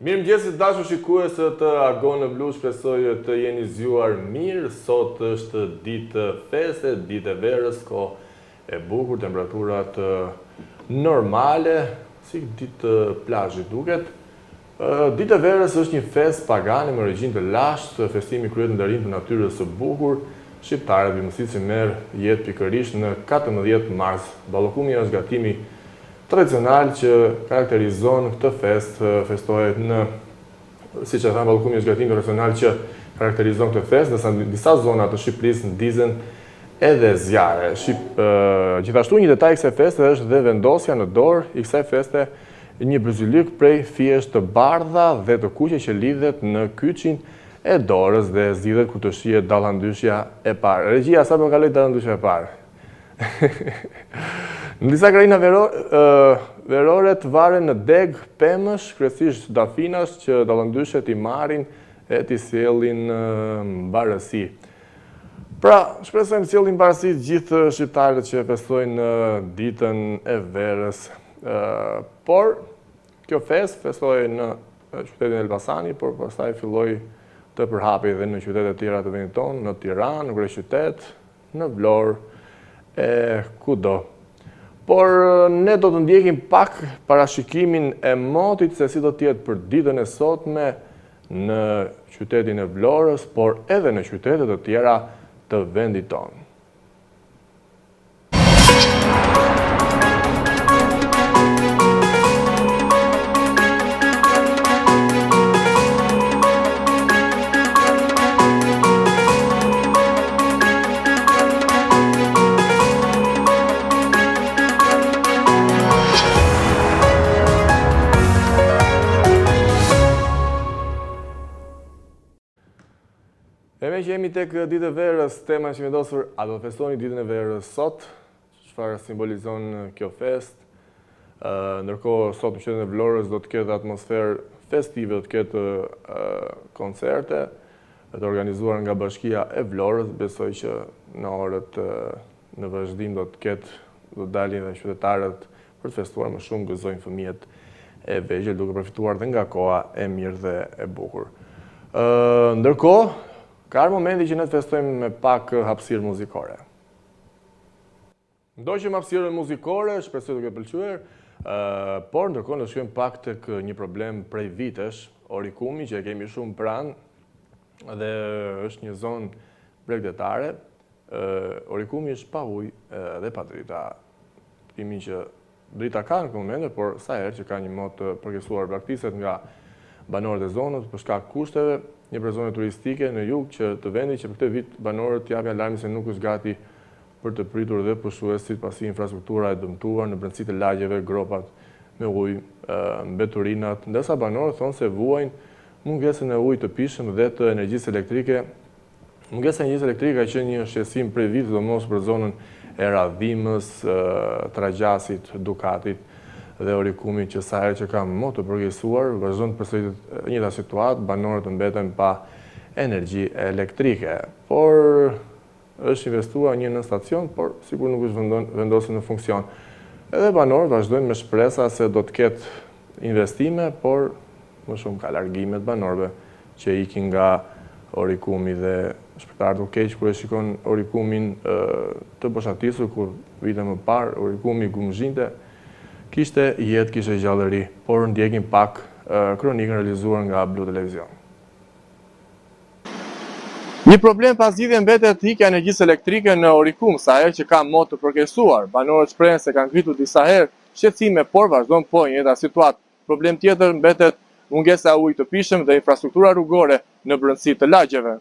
Mirëmëngjesit dashur shikues të Agon në Blu, shpresoj të jeni zgjuar mirë. Sot është ditë feste, ditë e verës, kohë e bukur, temperaturat normale, si ditë plazhi duket. Ditë e verës është një festë pagane me origjinë të lashtë, festimi kryhet në ndarim të natyrës së bukur. Shqiptarët vimësisë merr jetë pikërisht në 14 mars. Ballokumi është gatimi tradicional që karakterizon këtë festë, festohet në, siç e thamë, ballokumi është gatimi tradicional që karakterizon këtë festë, ndërsa në disa zona të Shqipërisë ndizen edhe zjarre. Gjithashtu një detaj i kësaj feste është dhe vendosja në dorë i kësaj feste një bryzylyk prej fijesh të bardha dhe të kuqe që lidhet në kyçin e dorës dhe zgjidhet kur të shihet dallandyshja e parë. Regjia, sa më kaloi dallandyshja e parë? Në disa krajina verore të varen në deg pemësh, kryesisht dafinash, që dallandyshet i marrin e t'i sjellin mbarësi. Pra, shpresojmë sjellin mbarësi të gjithë shqiptarët që festojnë ditën e verës. Por kjo festë festohej në qytetin e Elbasani, por pastaj filloi të përhapej edhe në qytete tjera të vendit tonë, në Tiranë, në kryeqytet, në Vlorë e kudo. Por ne do të ndjekim pak parashikimin e motit se si do të jetë për ditën e sotme në qytetin e Vlorës, por edhe në qytete të tjera të vendit tonë. E me që jemi tek ditë e verës, tema që vendosur, a do të festoni ditën e verës sot? Çfarë simbolizon kjo festë? Ndërkohë, sot në qytetin e Vlorës do të ketë atmosferë festive, do të ketë koncerte të organizuar nga Bashkia e Vlorës. Besoj që në orët në vazhdim do të dalin dhe qytetarët për të festuar më shumë, gëzojnë fëmijët e vegjël duke përfituar dhe nga koha e mirë dhe e bukur. Ndërkohë, ka momenti që ne të festojmë me pak hapësirë muzikore. Ndoqëm hapësirën muzikore, shpresoj të ketë pëlqyer, por ndërkohë ne shkojmë pak tek një problem prej vitesh, Orikumi, që e kemi shumë pranë dhe është një zonë bregdetare. Orikumi është pa ujë dhe pa drita. Themi që drita ka në këtë moment, por sa herë që ka një mod të përkesuar braktiset nga banorët e zonës për shkak kushteve. Një për zone turistike në jug që të vendit që për këtë vit banorët japin alarmin se nuk është gati për të pritur dhe pushuesit pasi infrastruktura e dëmtuar në brendësitë e lagjeve, gropat me ujë, mbeturinat, ndërsa banorët thonë se vuajnë mungesën e ujit të pishëm dhe të energjisë elektrike. Mungesa e energjisë elektrike ka qenë një shqetësim prej vitit, domos për zonën e Radhimës, Tragjasit, Dukatit dhe Orikumi, që sa herë që ka më të përgjegjësuar, vazhdon të përsëritet njëjta situatë, banorët mbeten pa energji elektrike. Por është investuar një në stacion, por sigur nuk është vendosur në funksion. Edhe banorët vazhdojnë me shpresa se do të ketë investime, por më shumë ka largimet banorëve që ikin nga Orikumi dhe shpërtarët u keq kur e shikon Orikumin të boshatisur, kur vite më parë Orikumi gumzhinte, kishte jetë, kishte gjallëri, por ndjekim pak kronikën realizuar nga Blu Televizion. Një problem pas zgjidhje mbetet ikja e energjisë elektrike në Orikum, sa herë që ka mod të përkesuar. Banorët shprehen se kanë ngritur disa herë shqetësime, por vazhdon po njëjta situatë. Problem tjetër mbetet mungesa e ujit të pishëm dhe infrastruktura rrugore në brendësitë të lagjeve.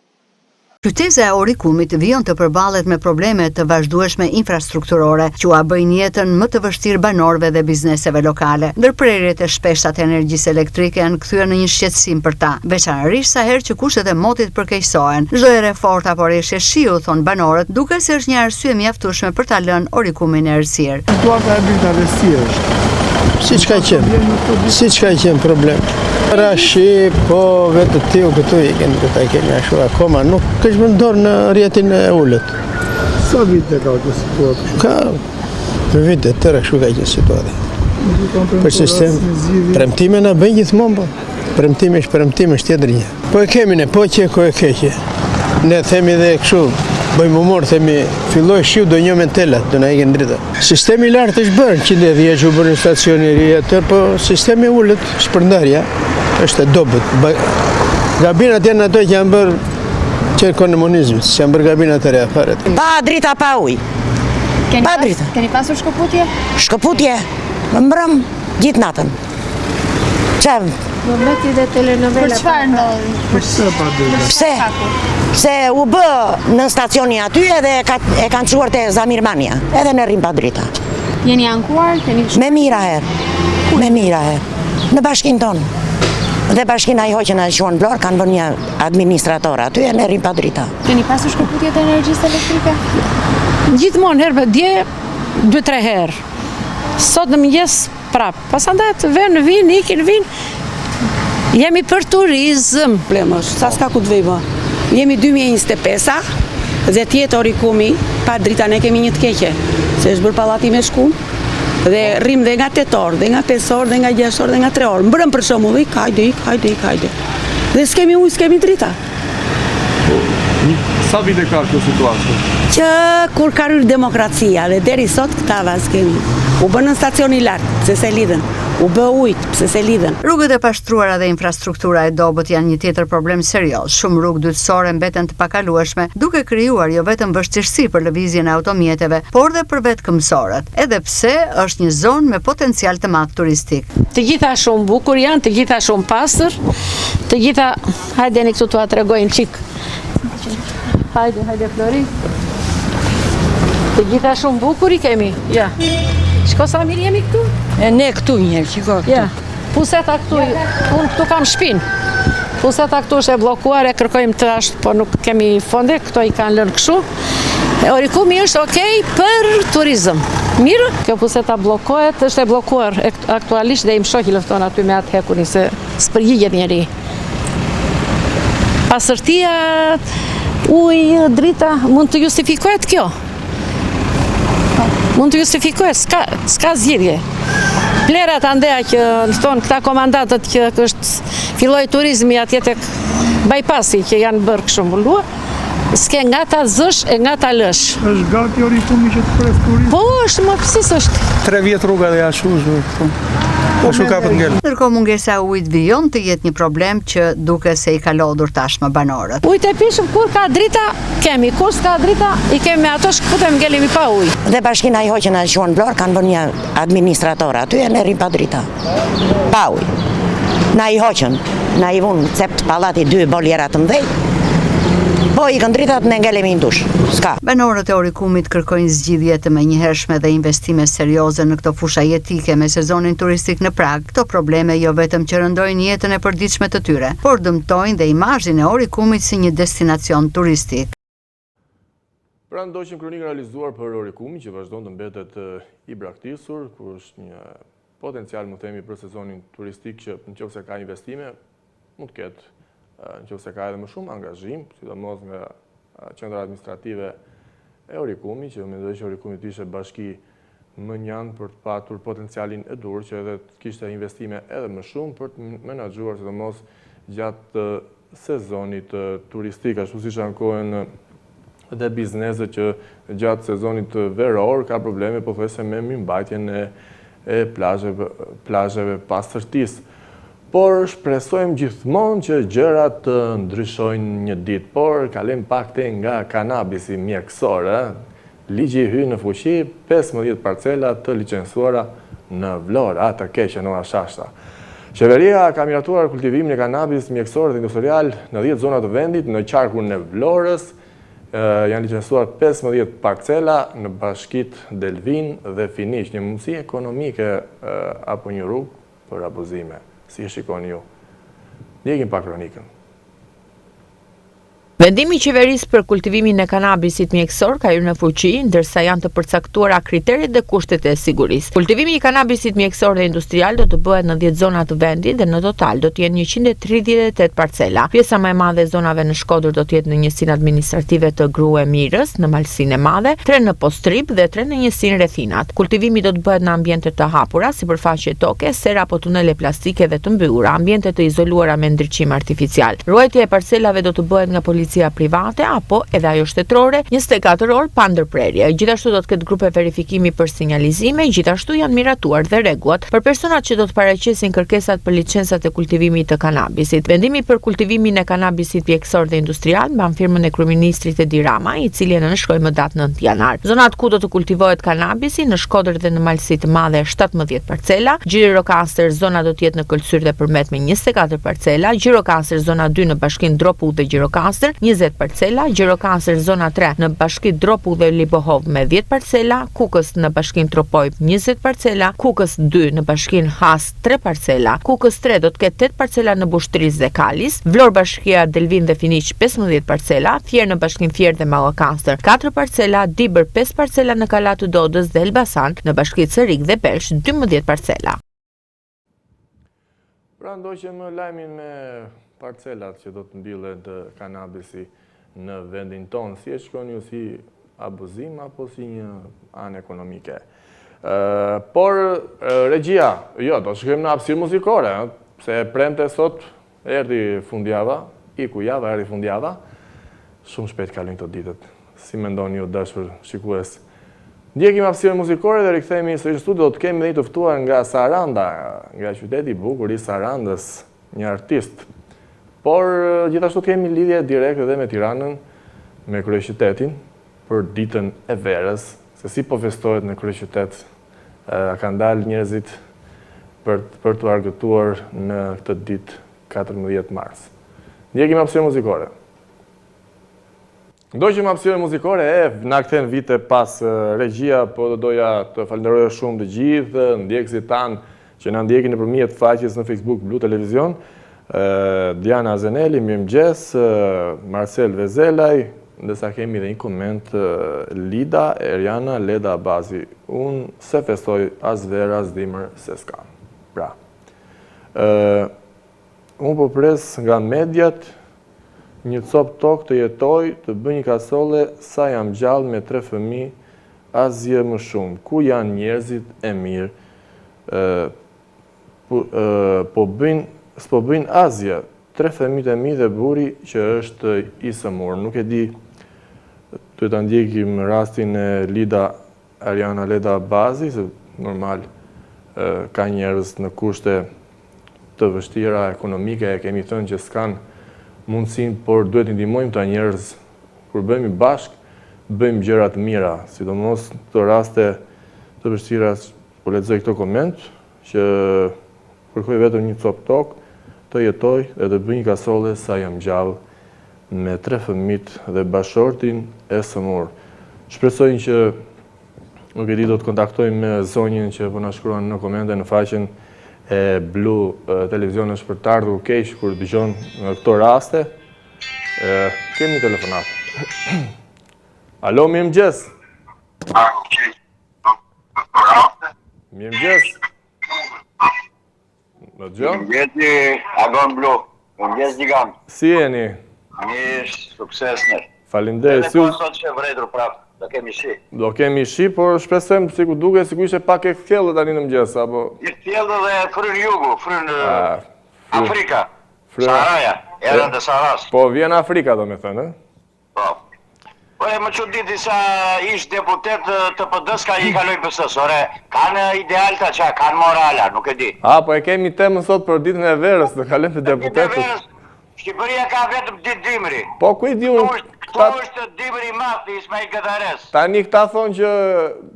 Qytetja e Orikumit vijon të përballet me probleme të vazhdueshme infrastrukturore, që ua bëjnë jetën më të vështirë banorëve dhe bizneseve lokale. Ndërprerjet e shpeshta të energjisë elektrike janë kthyer në një shqetësim për ta, veçanërisht sa herë që kushtet e motit përkeqësohen. Çdo herë fort apo rreshje shiu, thon banorët, duke se është një arsye mjaftueshme për ta lënë Orikumin në errësirë. Situata e bregdetare është. Siç ka qenë problem. Rashi, po vetë tiu këtu i kemi ashtu akoma, nuk kësh më ndorë në rjetin e ullët. Sa vite ka këtë situatë? Ka, për vite të tëra kështu ka këtë situatë. Për sistem, premtime në bëjnë gjithmonë, po. Premtimi është tjetër gjë. Po e kemi ne, po që ko e keqe. Ne themi dhe kështu, bëjmë humor, themi, filloj shiu do një mentelat, do na ikin drita. Sistemi i lartë është bërë, që dhjetë që u bërë në stacioneri atë, po sistemi ullët, shpërndarja, është e dobët. Gabinat janë ato që janë bërë që komunizmit, që janë bërë gabinat e rea faret. Pa drita, pa uj. Pa drita. Keni pasur shkëputje? Shkëputje, më mbrëm gjithë natën. Qem? Momenti dhe telenovela. Për çfarë ndodhi? Pse? Se u bë në stacioni aty edhe e kanë çuar te Zamirmania, edhe në rrim pa drita. Jeni ankuar? Me mira herë. Në bashkinë tonë. Dhe bashkina i hoqën a quhen Vlorë, kanë vënë një administrator aty e në rrim pa drita. Keni pasur shkëputje të energjisë elektrike? Gjithmonë herë për dje, 2-3 herë. Sot në mëngjes prapë. Pasandaj vënë, vinë, ikin, vinë. Jemi për turizëm. Problemës, sa s'ka ku të vejmë. Jemi 2025-a dhe tjetë orikumi, pa drita ne kemi një të keqe, se është bërë pallati me shkum, dhe rrim dhe nga 8 orë, dhe nga 5 orë, dhe nga 6 orë, dhe nga 3 orë. Mbrëm për shembull, hajde. Dhe s'kemi ujë, s'kemi drita. Sa vite ka kjo situatë? Që kur ka rrë demokracia dhe deri sot këta s'kemi. U bën në stacioni lartë, pse se lidhen. U bë ujtë, pse se lidhen. Rrugët e pashtruara dhe infrastruktura e dobët janë një tjetër problem serioz. Shumë rrugë dytësore mbeten të pakalueshme, duke krijuar jo vetëm vështirësi për lëvizjen e automjeteve, por dhe për vetë këmbësorët, edhe pse është një zonë me potencial të madh turistik. Të gjitha shumë bukur janë, të gjitha shumë pastër, të gjitha, hajdeni këtu t'ua tregojnë çik. Hajde Flori. Të gjitha shumë bukur i kemi. Ja. Shko sa mirë jemi këtu? E ne këtu njerë, qiko këtu. Ja. Puseta këtu, unë këtu kam shpinë. Puseta këtu është e blokuar, e kërkojmë të ashtë, po nuk kemi fonde, këto i kanë lënë kështu. Orikumi është okej për turizëm. Mirë, kjo puseta blokohet, është e blokuar aktualisht dhe im shoqi lëfton aty me atë hekurin, se s'përgjigjet njeri. Pasërtia, ujë, drita, mund të justifikohet kjo? Mund të justifikohet, s'ka zgjidhje. Plerat andeja që thonë këta komandatët që është filloj turizmi atje tek bypassi që janë bërë kështu mbullua, s'ke nga ta zësh e nga ta lësh. Është gati orikumi që të pres turizm? Po është, më pësis është. 3 vjetë rruga dhe ashtu ka për ngellë. Ndërkohë mungesa e ujit vijon të jetë një problem që duke se i ka lodhur tashmë banorët. Ujtë e pishëm, kur ka drita, kemi. Kur s'ka drita, i kemi me ato shkëputem ngelimi pa ujë. Dhe bashkina i hoqën a quhen Vlorë, kanë vënë një administrator aty e në rrim pa drita. Pa ujë. Na i hoqën, na i vunë cept pallati 2 boljera të mdhej. Po i kanë dritat në ngelemi në dush. S'ka. Banorët e Orikumit kërkojnë zgjidhje të menjëhershme dhe investime serioze në këto fusha jetike me sezonin turistik në Prag. Këto probleme jo vetëm që rëndojnë jetën e përditshme të tyre, por dëmtojnë dhe imazhin e Orikumit si një destinacion turistik. Pra ndoqim kronikën realizuar për Orikumin që vazhdon të mbetet i braktisur, ku është një potencial, më themi, për sezonin turistik që nëse ka investime, mund të ketë nëse ka edhe më shumë angazhim, sidomos nga qendra administrative e Orikumit, që mendoj që Orikumi të ishte bashki më njanë për të patur potencialin e dur, që edhe të kishte investime edhe më shumë për të menaxhuar sidomos gjatë sezonit turistik, ashtu siç ankohen dhe bizneset që gjatë sezonit veror ka probleme pothuajse me mirëmbajtjen e plazheve pastërtisë. Por shpresojmë gjithmonë që gjërat të ndryshojnë një ditë, por kalim pakte nga kanabisi mjekësor. Ligji hy në fuqi 15 parcela të licencuara në Vlorë, atë keqe në Ashashta. Qeveria ka miratuar kultivimin e kanabis mjekësor dhe industrial në 10 zona të vendit, në qarkun e Vlorës janë licencuar 15 parcela në bashkit Delvin dhe Finish, një mundësi ekonomike apo një rrugë për abuzime. Si e shikoni ju? Ndjekim pak kronikën. Vendimi i qeverisë për kultivimin e kanabisit mjekësor ka hyrë në fuqi, ndërsa janë të përcaktuara kriteret dhe kushtet e sigurisë. Kultivimi i kanabisit mjekësor dhe industrial do të bëhet në 10 zona të vendit dhe në total do të jenë 138 parcela. Pjesa më e madhe e zonave në Shkodër do të jetë në njësinë administrative të Grue Mirës, në Malsinë e Madhe, 3 në Postrip dhe 3 në njësinë Rrethinat. Kultivimi do të bëhet në ambiente të hapura, sipërfaqe toke, sera apo tunele plastike dhe të mbyllura, ambiente të izoluara me ndriçim artificial. Ruajtja e parcelave do të bëhet nga policia private apo edhe ajo shtetërore 24 orë pa ndërprerje. Gjithashtu do të ketë grupe verifikimi për sinjalizime, gjithashtu janë miratuar dhe rregullat për personat që do të paraqesin kërkesat për licencat e kultivimit të kanabisit. Vendimi për kultivimin e kanabisit mjekësor dhe industrial mban firmën e kryeministrit Edi Rama, i cili nënshkroi më datë 9 janar. Zonat ku do të kultivohet kanabisi në Shkodër dhe në Malsi të Madhe 17 parcela, Gjirokastër zona do të jetë në Këlqyr dhe Përmet me 24 parcela, Gjirokastër zona 2 në bashkinë Dropull dhe Gjirokastër 20 parcela, Gjirokastër zona 3 në bashkinë Dropull dhe Libohov me 10 parcela, Kukës në bashkinë Tropojp 20 parcela, Kukës 2 në bashkinë Has 3 parcela, Kukës 3 do të ketë 8 parcela në Bushtris dhe Kalis, Vlorë bashkia Delvin dhe Finiq 15 parcela, Fier në bashkinë Fier dhe Mallakastër 4 parcela, Dibër 5 parcela në Kalat të Dodës dhe Elbasan në bashkinë Cerik dhe Belsh 12 parcela. Pra ndoqëm lajmin me parcelat që do të mbillet kanabisi në vendin tonë, si e shkon ju, si abuzim apo si një anë ekonomike. Por regjia, jo, do shkojmë në hapësirë muzikore, se premte sot erdhi fundjava, iku java, erdhi fundjava, shumë shpejt kalojnë këto ditët. Si mendoni ju dashur shikues? Ndjekim hapësirën muzikore dhe rikthehemi sërish në studio, do të kemi dhe i të ftuar nga Saranda, nga qyteti i bukur i Sarandës, një artist. Por gjithashtu kemi lidhje direkte edhe me Tiranën, me kryeqytetin, për ditën e verës, se si po festohet në kryeqytet. Kanë dalë njerëzit për të argëtuar në këtë ditë 14 mars. Ndjekim hapësirën muzikore. Ndoqëm hapësirën muzikore na kthen vite pas regjia, po doja të falenderoj shumë të gjithë ndjekësit tanë që na ndjekin nëpërmjet faqes në Facebook Blu Televizion. Diana Zeneli, mirëmëngjes, Marcel Vezelaj, ndërsa kemi dhe një koment, Lida Erjana Leda Bazi, unë se festoj as ver as dimër se s'kam. Pra, unë po pres nga mediat një cop tokë të jetoj, të bëj një kasole, sa jam gjallë me 3 fëmijë, asgjë më shumë. Ku janë njerëzit e mirë? S'po bëjnë asgjë. 3 fëmijët e mi dhe buri që është i sëmur. Nuk e di, të ta ndjekim rastin e Lida Ariana Leda Bazi, se normal ka njerëz në kushte të vështira ekonomike, kemi thënë që s'kan mundësin, por duhet të ndihmojmë ta njerëz, kur bëhemi bashk, bëjmë gjëra të mira, sidomos të raste të vështira. Po lexoj këto koment që kërkoj vetëm një cop tokë, të jetoj dhe të bëj një kasole sa jam gjallë me 3 fëmijët dhe bashortin e sëmur. Shpresoj që nuk e di, do të kontaktojmë me zonjën që po na shkruan në komente në faqen e Blu Televizion, është për të ardhur keq kur dëgjon në këto raste. Kemi telefonat. Alo, mirëmëngjes. Mirëmëngjes. Më dëgjon? Mirëmëngjes, Agon Blu. Mirëmëngjes gigant. Si jeni? Mirë, sukses në. Faleminderit. Edhe po sot që vredru prapë. Do kemi shi. Do kemi shi, por shpresojmë si ku duke, sikur ishte pak e thellë tani në mëngjes, apo... I thellë dhe fryn jugu, fryn Afrika, Saharaja, erën dhe Saharas. Po, vjen Afrika, do me thënë, Po. Po e më çuditi sa ish deputet të PD-s ka i kaloj PS-s, ore, kanë idealta qa, kanë morala, nuk e di. Po e kemi temën sot për ditën e verës, të kalojmë të deputetët. Shqipëria ka vetëm ditë dimri. Po, ku i di unë... Këto është dimri i madh i Ismail Gadares. Tani këta thonë që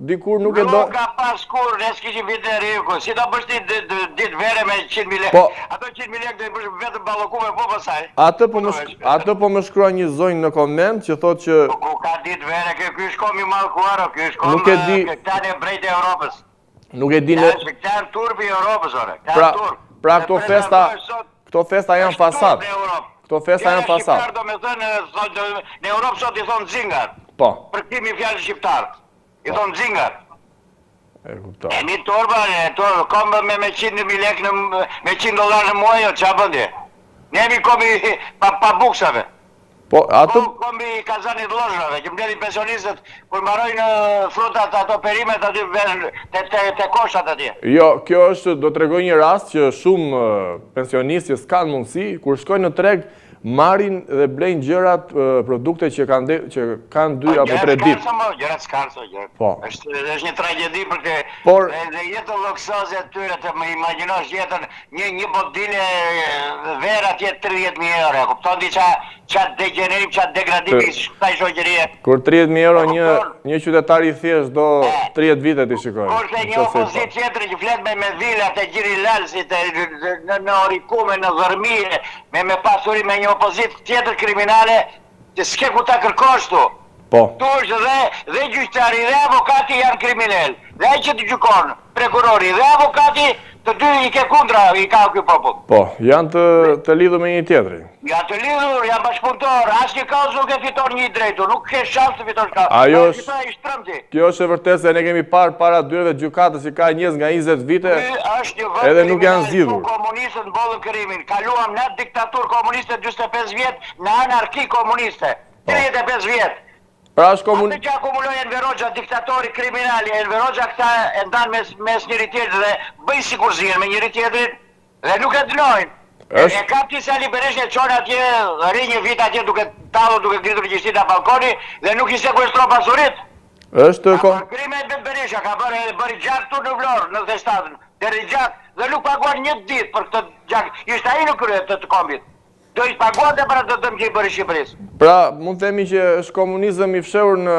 dikur nuk e do... Nuk ka pas kur, ne s'kishim vite e riku. Si ta bësh ti ditë vere me 100.000 lekë? Po... Ato 100.000 lekë do i bësh vetëm ballokume po pasaj. Atë po më shkrua një zonjë në koment që thotë që... Ku ka ditë vere, ky është komi mallkuaro, ky është komi... Nuk e di... Këta në brejt e Europës. Nuk e di në... Këta në turpi i Europës, ore. Pra këto festa janë fasad. Këto festa janë pasat. Shqiptar do me thënë, në Europë sot i thonë zingar. Po. Për këtimi fjallë shqiptar. I thonë zingar. E kuptoj. E një torba, kombë me 100.000 lek, me $100 në muaj, qa bëndi? Ne jemi komi pa buksave. Po, atë... Kombi kazanit lojrave, që mbledhin pensionistët, kur mbarojnë frutat ato perimet aty te koshat atje. Jo, kjo është, do të tregoj një rast që shumë pensionistë s'kan mundësi, kur shkojnë në treg, marrin dhe blejnë gjërat, produkte që kanë 2 apo 3 ditë. Gjërat skarso, Po. është një tragedi për të... Por... Dhe jetën loksoze të tyre të më imagjinosh jetën një botile vera tjetë 30.000 euro. Kupton di qatë degenerim, qatë degradimi kësaj shoqërie. Kur 30.000 euro një qytetar i thjesht do 30 vite t'i shikoj. Kurse një opozit tjetër që flet me villat e Gjiri Lalsit, në Orikume, në Dhërmire, me pasuri me një opozit tjetër kriminale, që s'ke ku ta kërkosh tu. Po. Tu është dhe gjyqtari dhe avokati janë kriminal. Dhe ai që të gjykon, prokurori dhe avokati, të dy i ke kundra, i ka ky popull. Po, janë të lidhur me një tjetrin. Janë të lidhur, janë bashkëpunëtor, asnjë kauzë nuk e fiton një i drejtu, nuk ke shans të fitosh kauzë. Ajo është, kjo është e vërtetë se ne kemi parë para dyreve të gjykatës që ka njerëz nga 20 vite, edhe nuk janë zgjidhur. Komunistët mbollën krimin, kaluam në diktaturë komuniste 45 vjet, në anarki komuniste, 35 vjet. Pra është Atë që akumuloj Enver Hoxha, diktatori kriminali, Enver Hoxha këta e ndanë mes njëri tjetër dhe bëjnë sikur zihen me njëri tjetrin dhe nuk e dënojnë. E ka tisa Berisha e qonë atje, rri një vit atje duke talur, duke gritur gjishtin nga balkoni dhe nuk i sekuestro pasurit. Është krime e Berisha, ka bëri gjak tu në Vlorë, në 97, deri gjak dhe nuk paguan një ditë për këtë gjak. Ishte ai në krye të kombit. Do i paguan dhe për atë dëm që i bëri Shqipërisë. Pra, mund themi që është komunizëm i fshehur në...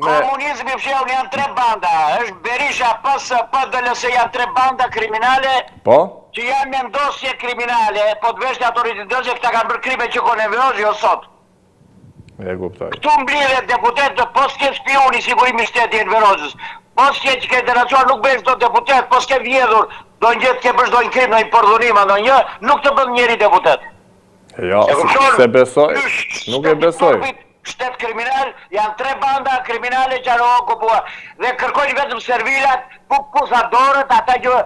Komunizëm i fshehur janë 3 banda. Është Berisha, PSG, DLC janë 3 banda kriminale. Po? Që janë me ndosje kriminale, po të vesh të autoritëtëse këta kanë bërë krime që kone Enver Hoxha jo sot. E kuptoj. Këtu mblidhet deputet të po s'ke spioni sigurimi shteti Enver Hoxhës. Po s'ke që ke deracuar nuk bëjnë këto deputet, po s'ke vjedhur, do njëtë ke bërshdojnë krim në i përdhunima, do një, nuk të bën njeri deputet. Jo, se besoj, nuk e besoj. Shtet kriminal, janë 3 banda kriminale që janë okupuar. Dhe kërkojnë vetëm servilat, pusadorët, ata që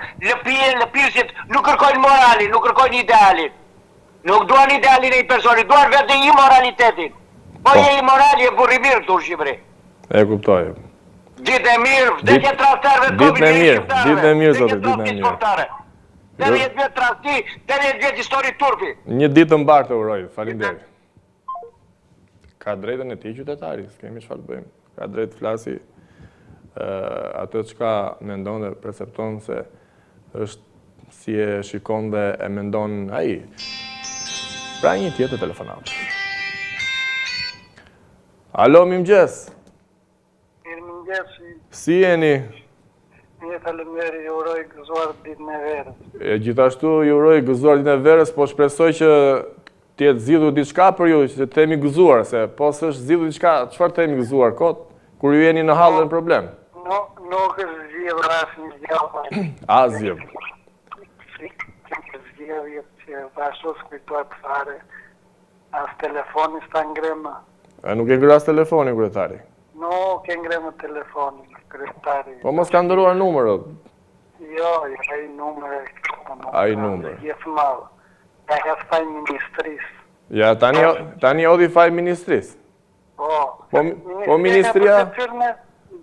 lëpisit, nuk kërkojnë moralin, nuk kërkojnë idealin. Nuk duan idealin e i personi, duan vetëm imoralitetin. Po je imorali e burri mirë këtu në Shqipëri. E kuptoj. Ditë e mirë, vdekje traftarëve të kombinit ditë e mirë, zotë, ditë e mirë. 80 vjet trafti, 80 vjet histori turpi. Një ditë të mbarë të uroj, faleminderit. Ka drejtën e ti qytetari, s'kemi çfarë të bëjmë. Ka drejtë të flasi atë çka mendon dhe percepton se është si e shikon dhe e mendon ai. Pra një tjetër telefonat. Alo, mirëmëngjes. Mirëmëngjes. Si jeni? Një falemderi, ju uroj gëzuar ditën e verës. Gjithashtu ju uroj gëzuar ditën e verës, po shpresoj që t'jetë zgjidhur diçka për ju, që të jemi gëzuar, se po s'është zgjidhur diçka, çfarë të jemi gëzuar kot, kur ju jeni në hall dhe në problem? Nuk është zgjedhur asnjë gjë. Zgjedhur. Zgjedhje që vazhdo s'kujtohet fare, as telefoni s'ta ngrema. Nuk e ngre as telefonin, kryetari? Nuk e ngrema telefonin. Po mos ka ndëruar numërët? Jo, ai numër. Ai numër. Jetë malë. Ja ka faj ministrisë. Ja, tani odhi faj ministrisë? Po ministria...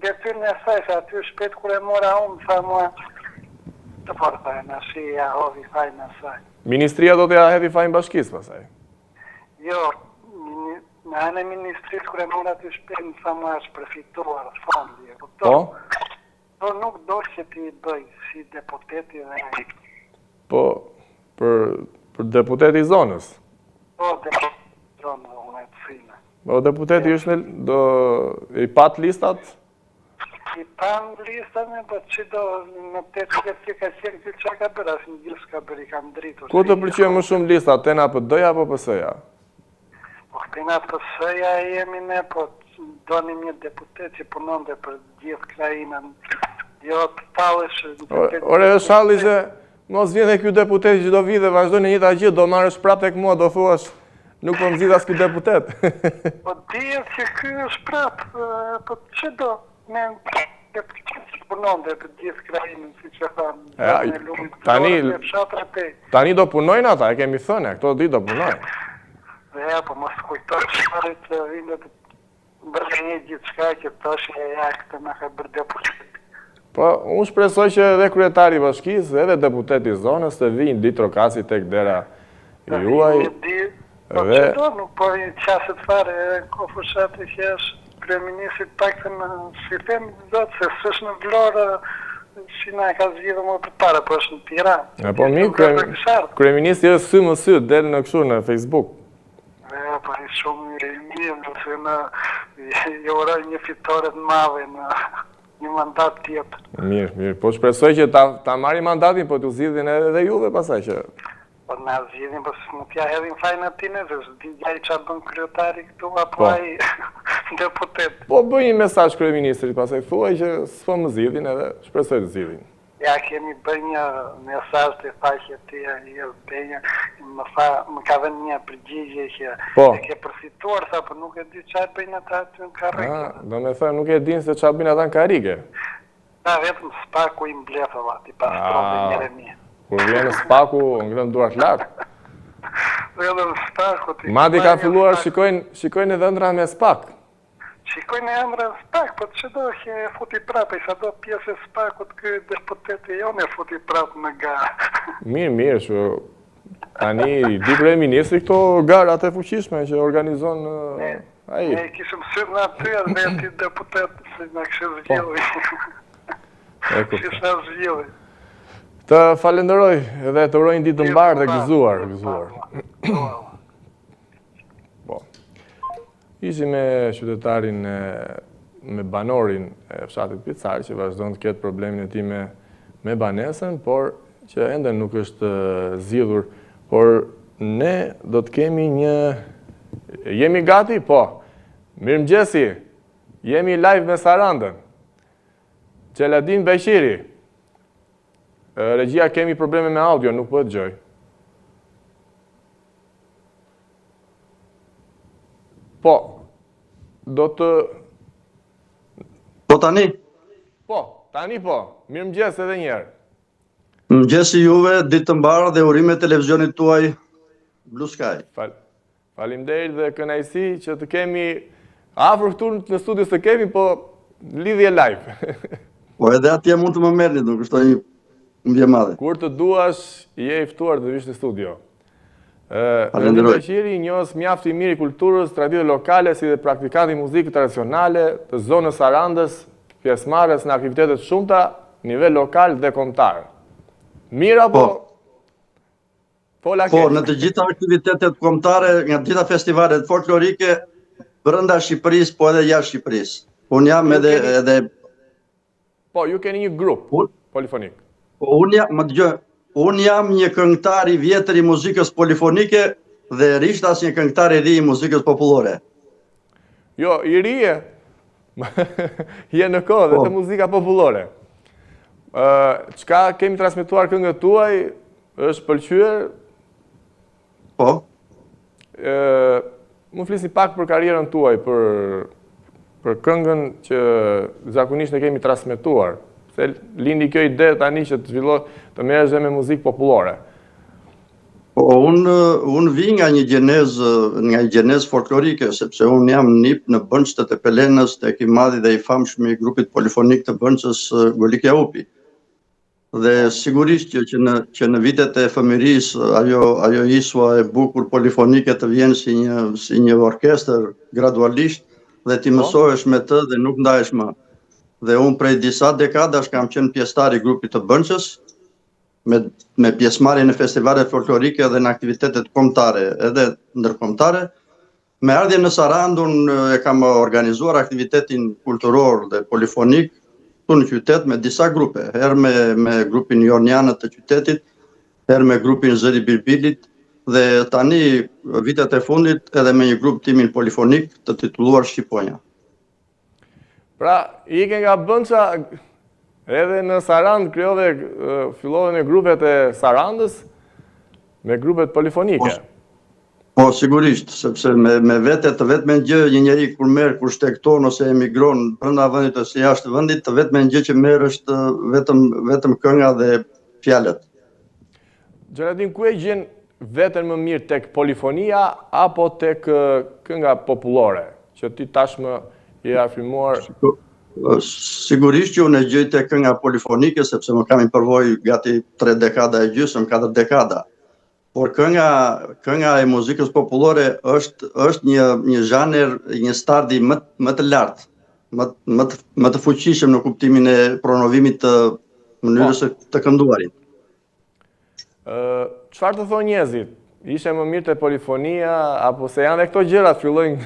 Detyrën e saj, se aty shpet kur e mora unë, sa mua të përfajnë, ashtë ja hodhi fajnë asaj. Ministria do t'ja hedhi fajnë bashkisë pasaj? Jo, në anë e ministrisë kur e mora aty shpet, sa mua është përfituar fondi. Po? Po nuk do që ti bëj si deputeti dhe... Po, për deputeti i zonës? Po, deputeti i zonës, unë e të fine. Po, deputeti është në... i pat listat? I pan listat me, po që do në të që ka qenë që që ka bërë, asë një gjithë s'ka bërë, i kam dritur. Ku të përqyë më shumë listat, tena PD-ja apo PS-ja? Po, tena PS-ja jemi ne, po... doni një deputet që punon dhe për gjithë krajinën, jo të talësh... Ore, është halli që mos vjen dhe kjo deputet që do vi dhe vazhdoj në njëta gjithë, do marrësh prap tek mua, do thuash nuk po mëzit as ky deputet. Po dihet që ky është prap, po që do, me punon dhe të gjithë krajinën, si që thanë, tani do punojnë ata, e kemi thënë, këto ditë do punojnë. Dhe po mos kujtoj çfarët vinë të bërë një gjithçka që tash ja këtë na ka bërë deputet. Po, unë shpresoj që edhe kryetari i bashkisë, edhe deputeti i zonës të vinë ditë rokasi tek dera juaj. Po që do, nuk po i qaset fare, ko fushatë që është kryeministri paktën si them zot se s'është në Vlorë, si na ka zgjidhur më përpara, po është në Tiranë. Po mirë, kryeministri është sy më sy, del në kështu në Facebook. Po i shumë i mirë, nëse i uroj një fitore të madhe në një mandat tjetër. Mirë, po shpresoj që ta marri mandatin, po t'u zgjidhin edhe juve pasaj që... Po na zgjidhin, po nuk ja hedhin fajin atine, se s'dija i çfarë bën kryetari këtu, apo ai deputet. Po bëj një mesazh kryeministrit, pastaj thuaj që s'po më zgjidhin edhe shpresoj të zgjidhin. Ja kemi bërë një mesazh të faqe të më ka vënë një përgjigje që e ke përfituar, sa po nuk e di çfarë bëjnë ata aty në karrige. Do me thënë nuk e din se çfarë bëjnë ata në karrige. Na vetëm spaku i mbledhova, ti pastrove Jeremia. Kur vjen spaku, ngrën duart lart. Vetëm spaku ti. Madje ka filluar shikojnë edhe ëndra me spak. Shikojnë e ëndra në spak, po që do që e futi prapë, sa do pjesë e spakut kë deputeti jonë e futi prapë në gara. Mirë, që tani di kryeministri këto garat e fuqishme që organizon ai. Ne kishim syt në aty edhe ti deputet se na kishë zgjidhur. Kishë zgjidhur. Të falenderoj edhe të uroj një ditë të mbarë dhe gëzuar. Po. Ishi me qytetarin, me banorin e fshatit Picari, që vazhdon të ketë problemin e ti me banesën, por që ende nuk është zgjidhur. Por ne do të kemi një... Jemi gati? Po. Mirëmëngjesi. Jemi live me Sarandën. Qeladin Beshiri. Regjia, kemi probleme me audio, nuk po të gjoj. Po, do të... Po tani? Po, tani po. Mirëmëngjes edhe njerë. Mëngjesi juve, ditë të mbarë dhe urime televizionit tuaj Blue Sky. Faleminderit dhe kënaqësi që të kemi afër këtu në studio se kemi, po lidhje live. Po edhe atje mund të më merrni, nuk është një mbje madhe. Kur të duash, je i ftuar të vish në studio. Falenderoj. Beshiri njohës mjaft i mirë i kulturës, traditave lokale si dhe praktikanti muzikë tradicionale të zonës Sarandës, pjesëmarrës në aktivitetet shumëta, nivel lokal dhe kombëtar. Mirë apo? Po, në të gjitha aktivitetet kombëtare, nga të gjitha festivalet folklorike, brenda Shqipërisë, po edhe jashtë Shqipërisë. Unë jam edhe... Po, ju keni një grup polifonik. Unë jam një këngëtar i vjetër i muzikës polifonike dhe rishtas një këngëtar i ri i muzikës popullore. Jo, i rije, je në kohë dhe të muzika popullore. Qka kemi transmituar këngët tuaj, është pëlqyer? Po. Më flisni pak për karierën tuaj, për këngën që zakonisht ne kemi transmituar. Se lindi kjo ide tani që të zhvillo të merresh me muzikë popullore. Unë vi nga një gjenezë folklorike, sepse unë jam nip në bënçtet e Pelenës, tek i madhi dhe i famshëm i grupit polifonik të Bënçës Golik Jaupi. Dhe sigurisht që në vitet e fëmirisë ajo isua e bukur polifonike të vjen si një orkestër gradualisht dhe ti mësohesh me të dhe nuk ndahesh më. Dhe unë prej disa dekadash kam qenë pjesëtar i grupit të Bënçës, me pjesëmarrje në festivalet folklorike dhe në aktivitetet kombëtare, edhe ndërkombëtare. Me ardhje në Sarandë, unë e kam organizuar aktivitetin kulturor dhe polifonik këtu në qytet me disa grupe, herë me grupin Jornianët të qytetit, herë me grupin Zëri Birbilit, dhe tani vitet e fundit edhe me një grup timin polifonik të titulluar Shqiponja. Pra, ike nga Bënça, edhe në Sarandë fillove me grupet e Sarandës, me grupet polifonike. Po, sigurisht, sepse me vete të vetme gjë një njeri kur merr, kur shtekton ose emigron brenda vendit ose jashtë vendit, të vetme gjë që merr është vetëm kënga dhe fjalët. Gjeradin, ku e gjen veten më mirë tek polifonia apo tek kënga popullore, që ti tashmë je afirmuar? Sigurisht që unë e gjej tek kënga polifonike, sepse më kam i përvoj gati 3 dekada e gjysmë, 4 dekada. Por kënga e muzikës popullore është një zhanër, një stadi më të lartë, më të fuqishëm në kuptimin e promovimit të mënyrës të kënduarit. Çfarë të thonë njerëzit? Ishe më mirë te polifonia apo se janë dhe këto gjërat fillojnë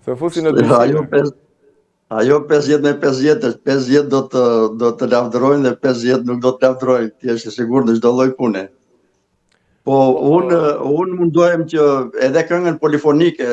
të fusin në dyshim? Ajo 50 me 50, 50 do të lavdërojnë dhe 50 nuk do të lavdërojnë. Ti je i sigurt në çdo lloj pune. Po unë mundohem që edhe këngën polifonike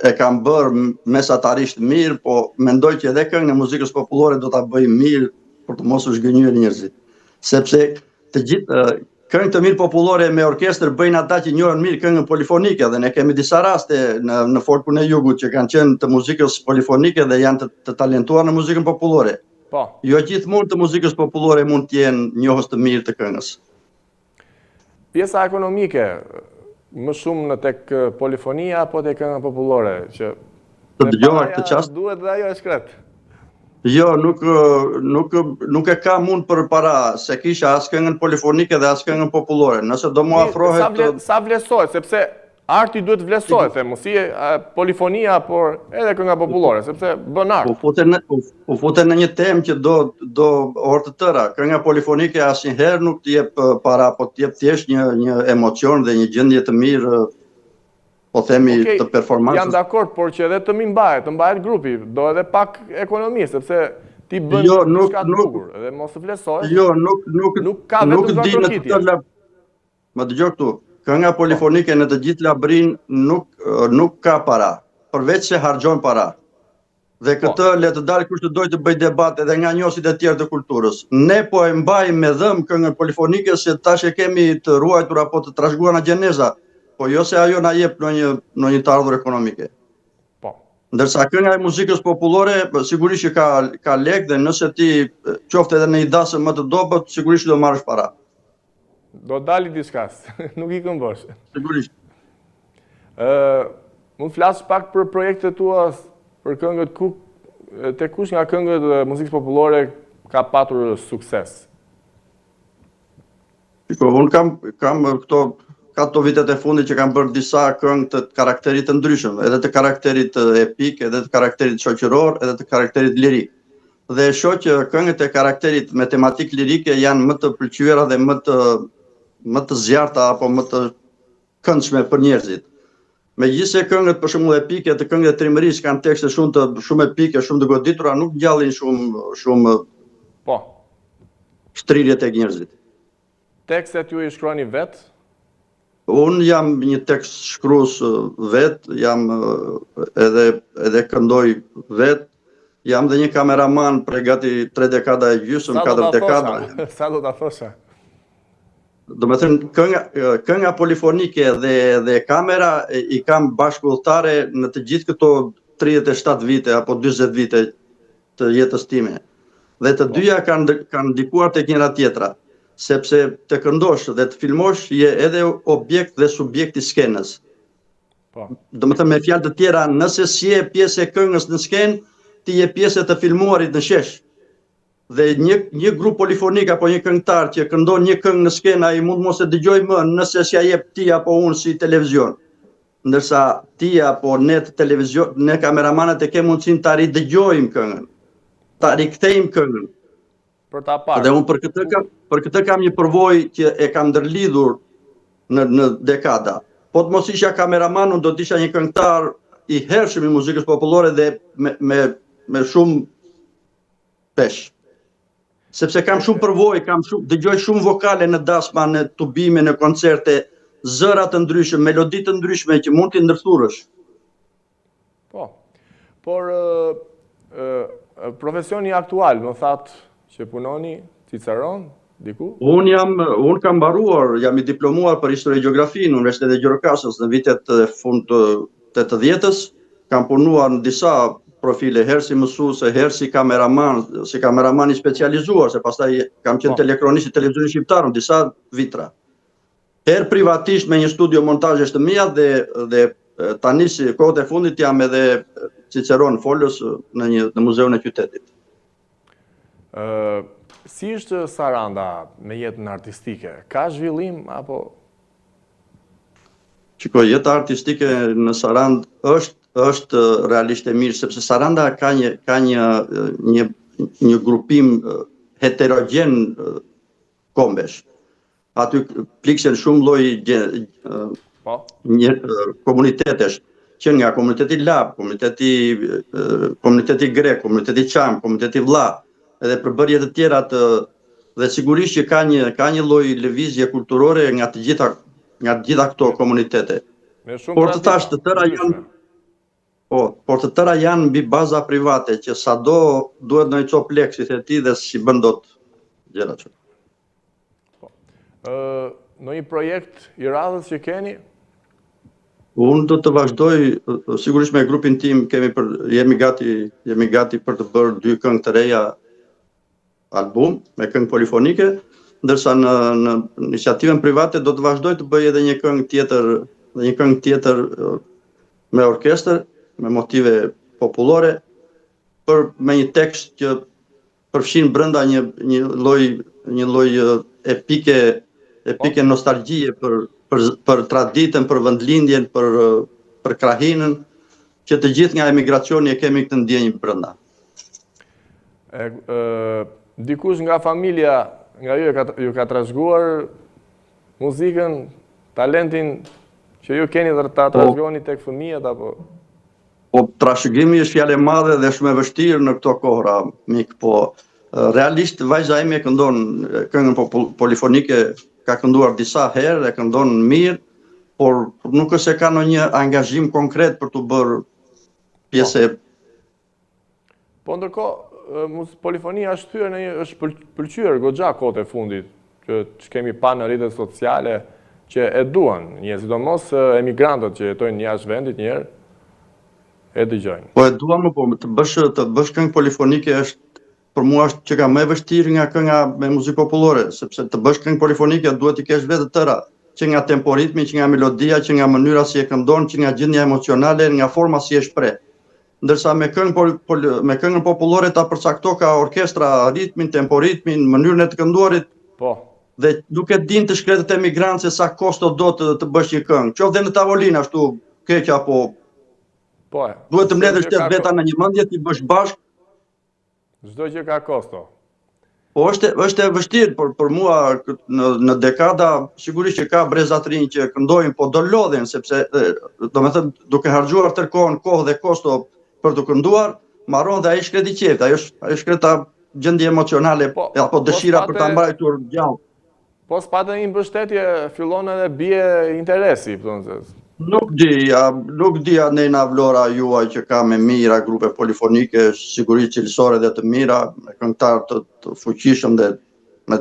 e kam bërë mesatarisht mirë, po mendoj që edhe këngën e muzikës popullore do ta bëj mirë për të mos u zgënjur njerëzit. Sepse të gjithë këngë të mirë popullore me orkestër bëjnë ata që njohin mirë këngën polifonike, dhe ne kemi disa raste në folkun e jugut që kanë qenë të muzikës polifonike dhe janë të talentuar në muzikën popullore. Po. Jo gjithmonë të muzikës popullore mund të jenë njohës të mirë të këngës. Pjesa ekonomike, më shumë në tek polifonia apo tek kënga popullore, që të dëgjova këtë çast. Duhet dhe ajo e shkret. Jo, nuk e kam unë për para se kisha as këngën polifonike dhe as këngën popullore. Nëse do mu afrohet... Sa vlesohet, sepse arti duhet vlesohet, themu, si polifonia, por edhe kënga popullore, sepse bën art. U futen në një temë që do orë të tëra. Kënga polifonike asnjëherë nuk të jep para, po të jep thjesht një emocion dhe një gjendje të mirë, po themi të performancës. Jam dakord, por që edhe të mbahet grupi, do edhe pak ekonomi, sepse ti bën diçka të bukur, edhe mos të vlesohet. Jo, nuk di në të tërë. Më dëgjoj këtu. Kënga polifonike në të gjithë labrin nuk ka para, përveç se harxhon para. Dhe këtë le të dalë kush të dojë të bëj debat edhe nga njohësit e tjerë të kulturës. Ne po e mbajmë me dhëm këngën polifonike se tash e kemi të ruajtur apo të trashëguar në gjeneza, po jo se ajo na jep në një të ardhur ekonomike. Po. Ndërsa kënga e muzikës popullore sigurisht që ka lek, dhe nëse ti qofte edhe në një dasëm më të dobët, sigurisht do marrësh para. Do dali diskas, nuk i këmbosh. Sigurisht. Mund flasë pak për projektet tua, për këngët te kush nga këngët muzikës popullore ka patur sukses? Unë kam këto vitet e fundit që kam bërë disa këngë të karakterit të ndryshëm, edhe të karakterit epik, edhe të karakterit shoqëror, edhe të karakterit lirik. Dhe shoh që këngët e karakterit me tematik lirike janë më të pëlqyera dhe më të zjarta apo më të këndshme për njerëzit. Megjithëse këngët për shembull epike të këngëve trimërisë kanë tekste shumë epike, shumë të goditura, nuk ngjallin shumë po shtrirje tek njerëzit. Tekstet ju i shkruani vet? Unë jam një tekst shkrues vet, jam edhe këndoj vet. Jam dhe një kameraman prej gati 3 dekada e gjysmë, 4 dekada. Sa do ta thosha? Do me thënë, kënga polifonike dhe kamera i kam bashkëulltare në të gjithë këto 37 vite apo 40 vite të jetës time. Dhe të dyja kanë ndikuar tek njëra tjetra, sepse të këndosh dhe të filmosh je edhe objekt dhe subjekt i skenës. Do me thënë, me fjalë të tjera, nëse si je pjesë e këngës në skenë, ti je pjesë të filmuarit në shesh. Dhe një grup polifonik apo një këngëtar që këndon një këngë në skenë, ai mund mos e dëgjoj më nëse s'ja jep ti apo unë si televizion. Ndërsa ti apo ne televizion, ne kameramanët e kemi mundësinë ta ridëgjojmë këngën, ta rikthejmë këngën. Për ta parë. Dhe unë për këtë kam një përvojë që e kam ndërlidhur në dekada. Po të mos isha kameraman, unë do të isha një këngëtar i hershëm i muzikës popullore dhe me shumë pesh. Sepse kam shumë përvojë, dëgjoj shumë vokale në dasma, në tubime, në koncerte, zëra të ndryshme, melodi të ndryshme që mund t'i ndërthurësh. Po. Por profesioni aktual, më thatë që punoni, Ciceron, diku? Unë kam mbaruar, jam i diplomuar për histori gjeografi në Universitetin e Gjirokastës në vitet fund të 80-s. Kam punuar në disa profile, herë si mësuese, herë si kameraman i specializuar, se pastaj kam qenë telekronist i televizionit shqiptar në disa vitra. Herë privatisht me një studio montazhesh të mia dhe tani si kohët e fundit jam edhe ciceron folës në muzeun e qytetit. Si është Saranda me jetën artistike? Ka zhvillim apo? Shikoj, jeta artistike në Sarand është realisht e mirë, sepse Saranda ka një grupim heterogen kombesh. Aty pliksen shumë lloj komunitetesh, që nga komuniteti Lab, komuniteti Grek, komuniteti Qam, komuniteti Vlla, edhe përbërje të tjera dhe sigurisht që ka një lloj lëvizje kulturore nga të gjitha këto komunitete. Por të thash të tëra janë por të tëra janë mbi baza private, që sado duhet në i cop lek, si the ti, dhe si bën dot gjëra që. Në një projekt i radhës që keni? Unë do të vazhdoj, sigurisht me grupin tim jemi gati për të bërë 2 këngë të reja album, me këngë polifonike, ndërsa në iniciativën private do të vazhdoj të bëj edhe një këngë tjetër me orkestër, me motive popullore, me një tekst që përfshin brenda një lloj epike nostalgjie për traditën, për vendlindjen, për krahinën, që të gjithë nga emigracioni e kemi këtë ndjenjë brenda. Dikush nga familja, nga ju ka trashëguar muzikën, talentin që ju keni dhe ta trashëgoni tek fëmijët apo? Po trashëgimi është fjalë e madhe dhe shumë e vështirë në këto kohra, mik, po realisht vajza ime këndon këngën polifonike, ka kënduar disa herë, e këndon mirë, por nuk është se ka ndonjë angazhim konkret për të bërë pjesë. Po ndërkohë, polifonia është pëlqyer goxha kohët e fundit, që kemi pa në rrjetet sociale që e duan, sidomos emigrantët që jetojnë jashtë vendit njerë, e dëgjojnë. Po e duan, po të bësh këngë polifonike është për mua është që ka më e vështirë nga kënga me muzikë popullore, sepse të bësh këngë polifonike duhet të kesh vetë të tëra, që nga temporitmi, që nga melodia, që nga mënyra si e këndon, që nga gjendja emocionale, nga forma si e shpreh. Ndërsa me këngën popullore ta përcakto ka orkestra ritmin, temporitmin, mënyrën e të kënduarit. Po. Dhe nuk e din të shkretët emigrantëse sa kosto do të bësh një këngë. Qoftë dhe në tavolinë ashtu keq apo duhet të mbledhësh tet veta në një mendje ti bësh bashk. Çdo gjë ka kosto. Po është e vështirë për mua në dekada, sigurisht që ka breza të rinj që këndojnë, po do lodhen sepse domethënë duke harxuar tërkohën, kohë dhe kosto për të kënduar, marron dhe ai shkret i qeftë, ai shkret ta gjendje emocionale apo dëshira për ta mbajtur gjallë. Po s'patë një mbështetje fillon edhe bie interesi, Nuk dija Nena Vlora juaj që ka me mira grupe polifonike, sigurisht cilësore dhe të mira, me këngëtar të fuqishëm dhe me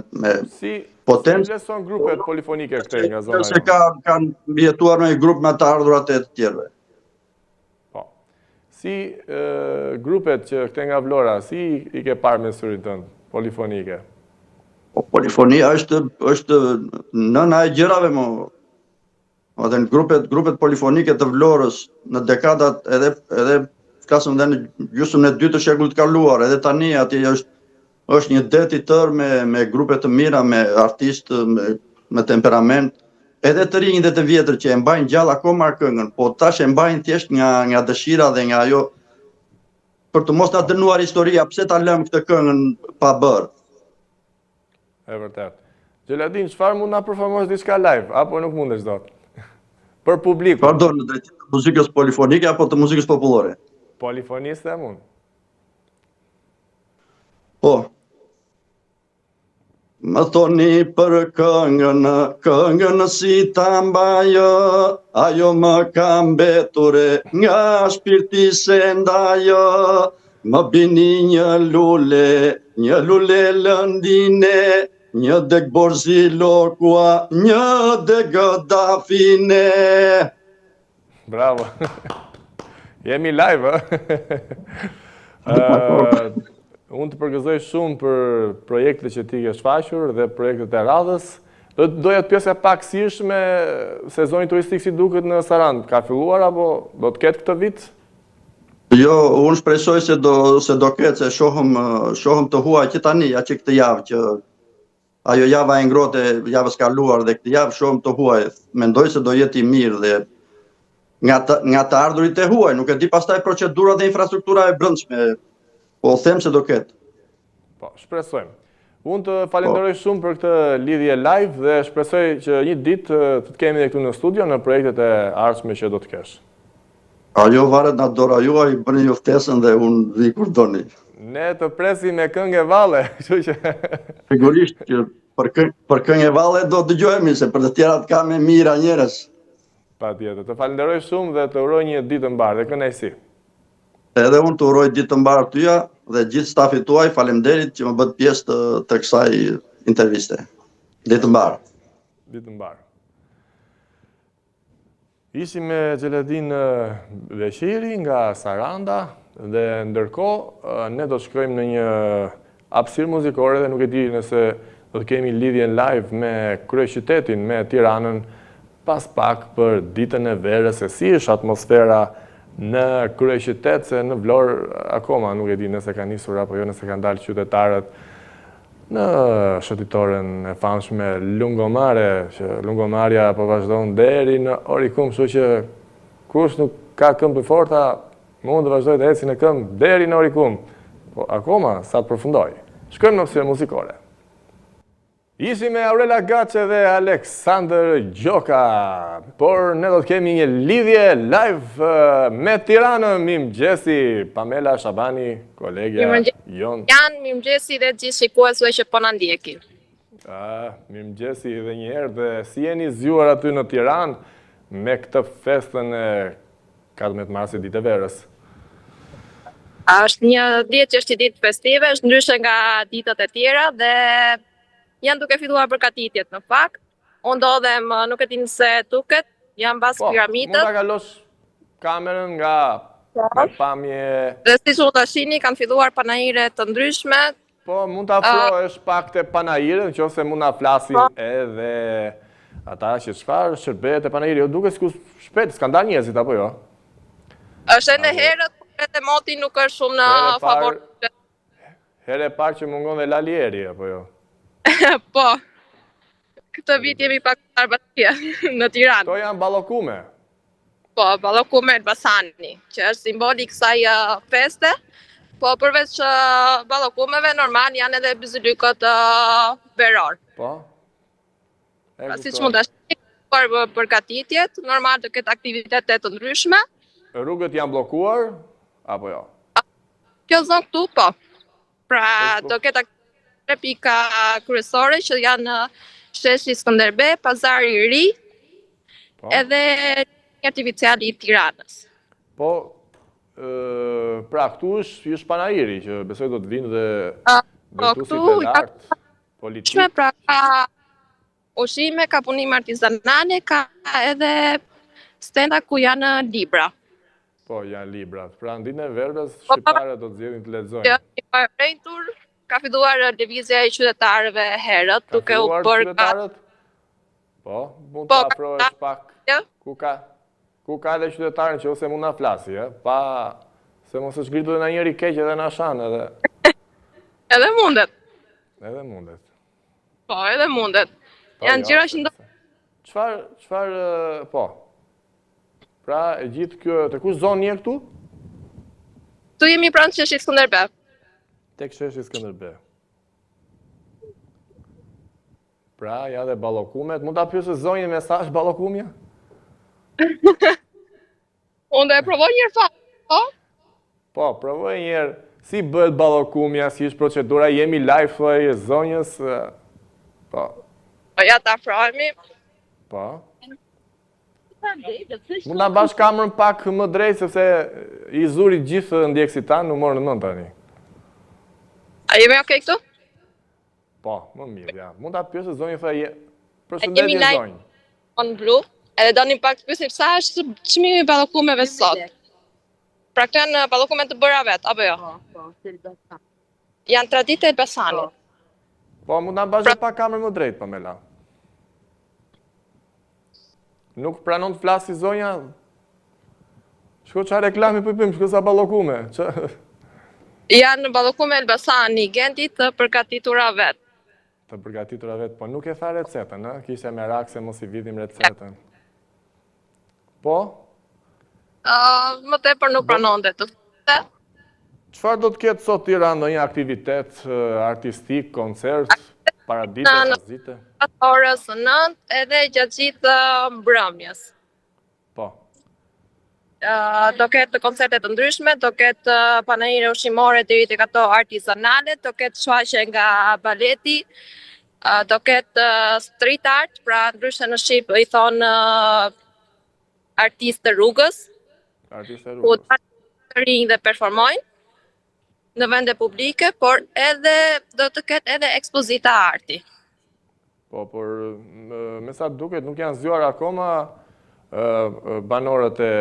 potencë. Si leson grupet polifonike këtej nga zona? Se kanë mbijetuar në një grup me të ardhurat e të tjerëve. Po. Si grupet që këtej nga Vlora, si i ke parë me syrin tënd polifonike? Polifonia është nëna e gjërave më. Edhe në grupet polifonike të Vlorës në dekadat edhe flasëm dhe në gjysmën e dytë të shekullit kaluar, edhe tani atje është një det i tërë me grupe të mira, me artistë, me temperament, edhe të rinj dhe të vjetër që e mbajnë gjallë akoma këngën, po tash e mbajnë thjesht nga dëshira dhe nga ajo për të mos na dënuar historia, pse ta lëm këtë këngën pa bërë. E vërtet. Gjeladin, çfarë mund na performosh diçka live apo nuk mundesh dot? Për publikun. Pardon, në drejtim të muzikës polifonike apo të muzikës popullore? Polifoniste e mund. Po. Më thoni për këngën si ta mbajë, ajo më ka mbetore nga shpirti se ndajë, më bini një lule lëndine, Një dek Borzilo kua, një dek Gaddafine. Bravo. Jemi live, Unë të përgëzoj shumë për projekte që ti ke shfaqur dhe projektet e radhës. Doja të pjesë e pak sirshme sezoni turistik si duket në Sarandë. Ka filluar apo do të ketë këtë vit? Jo, unë shpresoj se do ketë, se shohëm të huaj që tani, ja që këtë javë që ajo java e ngrohtë javës kaluar dhe këtë javë shohëm të huaj. Mendoj se do jetë i mirë dhe nga të ardhurit e huaj, nuk e di pastaj procedura dhe infrastruktura e brendshme, po them se do ketë. Po, shpresojmë. Unë të falenderoj shumë për këtë lidhje live dhe shpresoj që një ditë të kemi dhe këtu në studio në projektet e ardhshme që do të kesh. Ajo varet nga dora juaj, bëni ju ftesën dhe unë vi kur doni. Ne të presim me këngë e valle, kështu që sigurisht që për këngë e valle do dëgjohemi, se për të tjerat ka me mira njerëz. Patjetër. Të falenderoj shumë dhe të uroj një ditë të mbarë dhe kënaqësi. Edhe unë të uroj ditë të mbarë tyja dhe gjithë stafit tuaj, faleminderit që më bët pjesë të kësaj interviste. Ditë të mbarë. Ditë të mbarë. Ishim me Xheladin Beqiri nga Saranda dhe ndërkohë ne do të shkojmë në një hapësirë muzikore dhe nuk e di nëse do të kemi lidhjen live me kryeqytetin, me Tiranën, pas pak për ditën e verës, se si është atmosfera në kryeqytet, se në Vlorë akoma nuk e di nëse ka nisur apo jo, nëse kanë dalë qytetarët në shëtitoren e famshme Lungomare, që Lungomarja po vazhdon deri në Orikum, kështu që kush nuk ka këmbë të forta, mund të vazhdoj të eci në këmbë deri në Orikum, po akoma sa të përfundoj. Shkojmë në hapësirë muzikore. Ishim me Aurela Gace dhe Aleksandr Gjoka, por ne do të kemi një lidhje live me Tiranën. Mirëmëngjesi, Pamela Shabani, kolegja jon. Mirëmëngjesi dhe gjithë shikuesve që po na ndjekin. Mirëmëngjesi edhe një herë dhe si jeni zgjuar aty në Tiranë me këtë festën e 14 marsit, ditë e verës? Është një ditë që është një ditë festive, është ndryshe nga ditët e tjera dhe janë duke filluar përgatitjet në fakt. Unë ndodhem, nuk e di nëse duket, jam bas piramidës. Mund ta kalosh kamerën nga me pamje. Dhe si që të shini, kanë filluar panajire të ndryshme. Po, mund ta afrohesh pak te panajire, nëse mund na flasim edhe ata që çfarë shërbet e panajire. Jo duket sikur shpejt, s'kan dalë njerëzit apo jo? Është edhe herët, edhe moti nuk është shumë në favor. Herë e parë që mungon dhe Lalieri apo jo? Po, këtë vit jemi pak arbatje në Tiranë. To janë ballokume? Po, ballokume Elbasani, që është simboli kësaj feste, po përveç ballokumeve, normal janë edhe bizilykët veror. Po? Si që mund të ashtë përgatitjet, normal të ketë aktivitetet të ndryshme. Rrugët janë blokuar, apo jo? Kjo zonë këtu, po. Pra, do ketë tre pika kryesore që janë Sheshi Skënderbe, Pazari i Ri, edhe Qyteti Oficiali i Tiranës. Po, pra këtu është panajiri që besoj do të vinë dhe betuesit e lartë politikë. Pra ka ushqime, ka punim artizanale, ka edhe stenda ku janë libra. Po, janë libra. Pra në ditën e verës shqiptarët do të zgjedhin të lexojnë. Ka filluar lëvizja e qytetarëve herët, duke u bërë qytetarët? Po, mund të afrohesh pak. Ku ka edhe qytetarën që ose mund na flasi, pa se mos është ngritur në njëri keq edhe na shan edhe. Edhe mundet. Edhe mundet. Po, edhe mundet. Janë gjëra që ndodhin. Çfarë, po. Pra, e gjithë kjo, te ku zonë je këtu? Tu jemi pranë Sheshit Skënderbe. Tek Sheshi Skënderbe. Pra, ja dhe ballokumet. Mund ta pyesë zonjën me sa është ballokumja? Unë do e provoj një herë fat, po? Po, provoj një herë. Si bëhet ballokumja, si është procedura, jemi live thoj zonjës. Po. Po ja ta afrohemi. Po. Mund ta bash kamerën pak më drejt sepse i zuri gjithë ndjekësit tanë, nuk morën mend tani. A jemi okay këtu? Po, më mirë, ja. Mund ta pyesë zonjë thaj. Përshëndetje zonjë. On blu, edhe donim pak të pyesim sa është çmimi i ballokumeve sot. Pra këto janë ballokume të bëra vet, apo jo? Po, janë traditë e Elbasanit. Po, mund ta bash pak kamerën më drejt, Pamela. Nuk pranon të flasi zonja? Shko qa reklami pëjpim, shko sa ballokume. Janë ballokume Elbasani, Gentit të përgatitura vet. Të përgatitura vet, po nuk e tha recetën, në? Kishe me rakse, mos i vidim recetën. Po? Më tepër nuk pranonte të fute. Çfarë do të ketë sot Tiranë, ndonjë aktivitet artistik, koncert, paradite, pazite? Orës 9 edhe gjatë gjithë mbrëmjes. Po. Do ketë koncerte të ndryshme, do ketë panajire ushqimore deri tek ato artizanale, do ketë shfaqje nga baleti, do ketë street art, pra ndryshe në Shqip i thonë artistë të rrugës. Artistë të rrugës. Ku të rinj dhe performojnë në vende publike, por edhe do të ketë edhe ekspozita arti. Po, por me sa duket nuk janë zgjuar akoma banorët e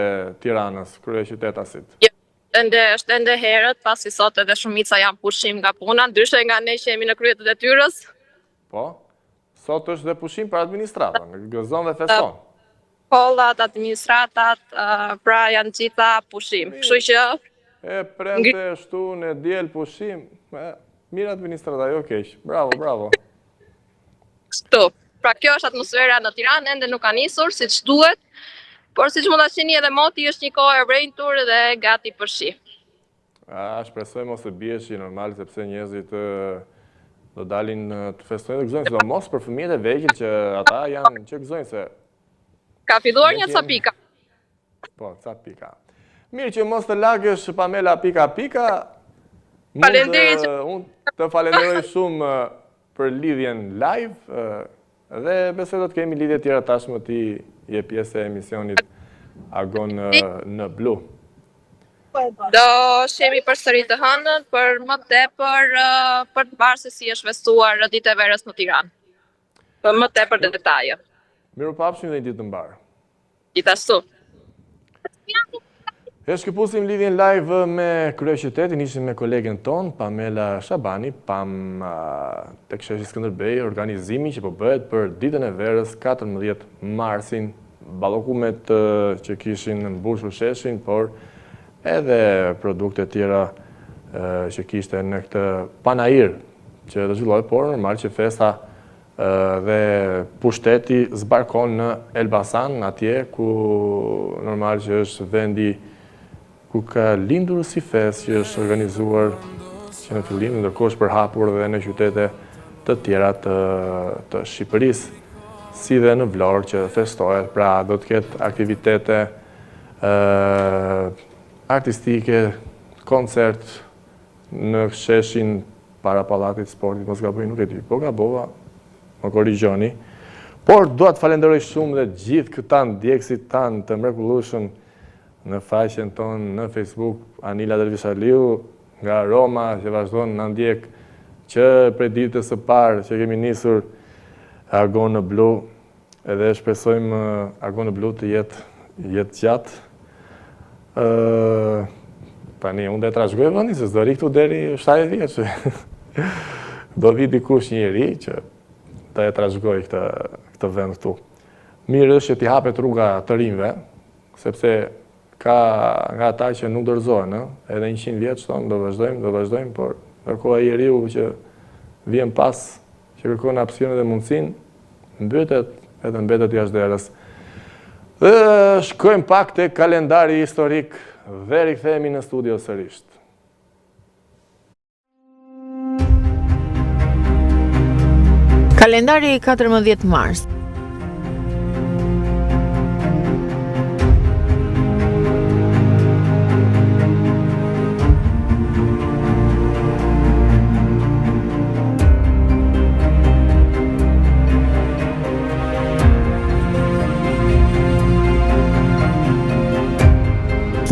Tiranës, kryeqytetasit. Është ende herët, pasi sot edhe shumica janë pushim nga puna, ndryshe nga ne që jemi në krye të detyrës. Po, sot është dhe pushim për administratën, gëzon dhe feston. Kollat, administratat, pra janë gjitha pushim. Kështu që e prente, shtunë, diel, pushim, mirë administrata, jo keq. Bravo, bravo. Kështu. Pra kjo është atmosfera në Tiranë, ende nuk ka nisur siç duhet, por siç mund ta shihni edhe moti është një kohë e vrentur dhe gati për shi. Shpresoj mos të bieshi normal, sepse njerëzit do dalin të festojnë dhe gëzojnë, sidomos për fëmijët e vegjël që ata janë që gëzojnë se ka filluar një ca pika. Po, ca pika. Mirë që mos të lagësh Pamela pika. Faleminderit. Unë të falenderoj shumë për lidhjen live. Dhe besoj do të kemi lidhje tjera tashmë ti je pjesë e emisionit Agon në Blu. Do shemi përsëri të hënën për më tepër për të parë se si është festuar ditë e verës në Tiranë. Për më tepër detaje. Mirupafshim dhe një ditë të mbarë. Gjithashtu. E shkëpusim lidhjen live me kryeqytetin, ishim me kolegen ton, Pamela Shabani, tek sheshi Skënderbej, organizimi që po bëhet për ditën e verës 14 marsin, ballokumet që kishin mbushur sheshin, por edhe produkte tjera që kishte në këtë panajir që do zhvilloj, por normal që festa dhe pushteti zbarkon në Elbasan, atje ku normal që është vendi ku ka lindur si fest që është organizuar që në fillim, ndërkohë është përhapur dhe në qytete të tjera të Shqipërisë, si dhe në Vlorë që festohet, pra do të ketë aktivitete artistike, koncert në sheshin para Pallatit Sportit, mos gaboj nuk e di, po gabova, më korrigjoni. Por dua të falenderoj shumë dhe gjithë këta ndjekësit tanë të mrekullueshëm në faqen tonë në Facebook, Anila Dervishaliu, nga Roma, që vazhdon në ndjek që prej ditës së parë që kemi nisur Agon në Blu, edhe shpresojmë Agon në Blu të jetë gjatë. Tani, unë dhe trashëgoj vëndi, se s'do ri këtu deri 70 vjeç. Do vi dikush njëri që të e trashëgoj këtë vend këtu. Mirë është që t'i hapet rruga të rinjve, sepse ka nga ata që nuk dorëzohen, edhe 100 vjeç tonë do vazhdojmë, por ndërkohë ai njeriu që vjen pas, që kërkon hapësirën dhe mundësinë, mbetet jashtë derës. Dhe shkojmë pak te kalendari historik dhe rikthehemi në studio sërish. Kalendari 14 mars.